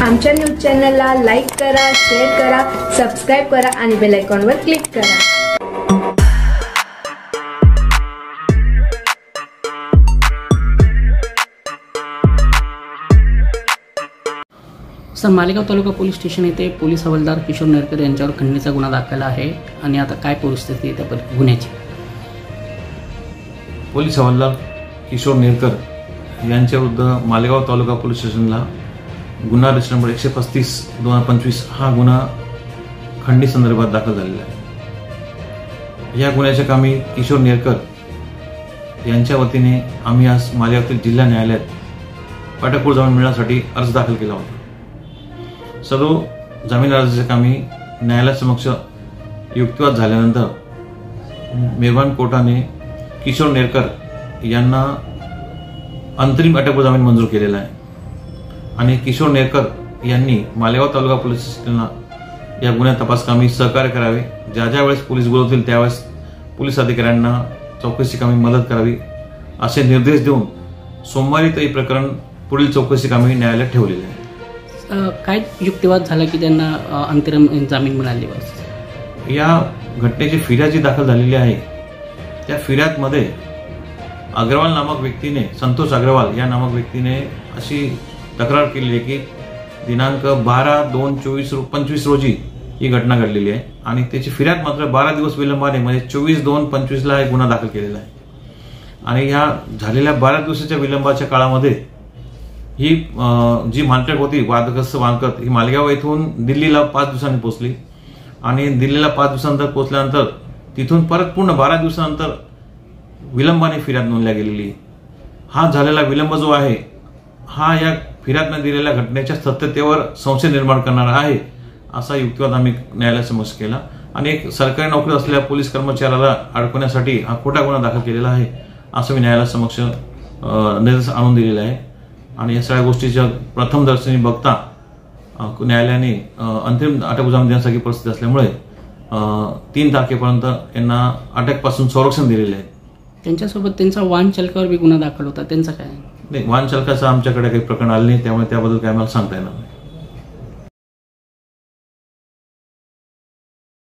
आमच्या न्यूज चॅनलला लाईक करा, शेअर करा, सबस्क्राईब करा आणि बेल आयकॉनवर क्लिक करा। सर, मालेगाव तालुका पोलीस स्टेशन येथे पोलीस हवालदार किशोर नेरकर यांच्यावर खंडणीचा गुन्हा दाखल आहे आणि आता काय परिस्थिती आहे त्या गुन्ह्याची? पोलीस हवालदार किशोर नेरकर यांच्याविरुद्ध मालेगाव तालुका पोलीस स्टेशनला गुन्हा रजिस्टर नंबर 135/2025 हा गुन्हा खंडणी संदर्भात दाखल झालेला आहे। या गुन्ह्याच्या कामी किशोर नेरकर यांच्या वतीने आम्ही आज मालेगावतील जिल्हा न्यायालयात अटकपूर्व जामीन मिळण्यासाठी अर्ज दाखल केला होता। सर्व जामीन अर्जाच्या कामी न्यायालयासमक्ष युक्तिवाद झाल्यानंतर मेहरबान कोर्टाने किशोर नेरकर यांना अंतरिम अटकपूर्व जामीन मंजूर केलेला आहे आणि किशोर नेरकर यांनी मालेगाव तालुका पोलीस स्टेशनला या गुन्हा तपास कामी सहकार्य करावे। ज्या ज्या वेळेस पोलीस बोलवतील त्यावेळेस पोलीस अधिकाऱ्यांना चौकशी कामी मदत करावी असे निर्देश देऊन सोमवारी ते प्रकरण पुढील चौकशी कामी न्यायालयात ठेवलेले आहे। काय युक्तिवाद झाला की त्यांना अंतरिम जामीन मिळाली? या घटनेची फिर्याद जी दाखल झालेली आहे त्या फिर्यादमध्ये अग्रवाल नामक व्यक्तीने, संतोष अग्रवाल या नामक व्यक्तीने अशी तक्रार केली आहे की दिनांक 12/2/25 रोजी ही घटना घडलेली आहे आणि त्याची फिर्याद मात्र 12 दिवस विलंबाने म्हणजे 24/2/25 हा गुन्हा दाखल केलेला आहे आणि या झालेल्या 12 दिवसाच्या विलंबाच्या काळामध्ये ही जी मानकट होती वादग्रस्त मानकट ही मालेगाव येथून दिल्लीला 5 दिवसांनी पोहोचली आणि दिल्लीला 5 दिवसानंतर पोहोचल्यानंतर तिथून परत पूर्ण 12 दिवसानंतर विलंबाने फिर्याद नोंदल्या गेलेली। हा झालेला विलंब जो आहे हा या फिर्यादने दिलेल्या घटनेच्या सत्यतेवर संशय निर्माण करणारा आहे असा युक्तिवाद आम्ही न्यायालयासमोर केला आणि एक सरकारी नोकरी असलेल्या पोलीस कर्मचाऱ्याला अडकवण्यासाठी हा खोटा गुन्हा दाखल केलेला आहे असं मी न्यायालयासमक्ष निर्देश आणून दिलेला आहे आणि या सगळ्या गोष्टीच्या प्रथम दर्शनी बघता न्यायालयाने अंतिम अटक जामीन देण्यासाठी परिस्थिती असल्यामुळे 3 तारखेपर्यंत यांना अटकपासून संरक्षण दिलेले आहे। त्यांच्यासोबत त्यांचा वाहन चालकावर बी गुन्हा दाखल होता, त्यांचा काय? नाही, वाहन चालकाचं आमच्याकडे काही प्रकरण आले नाही त्यामुळे त्याबद्दल काय मला सांगता येणार नाही।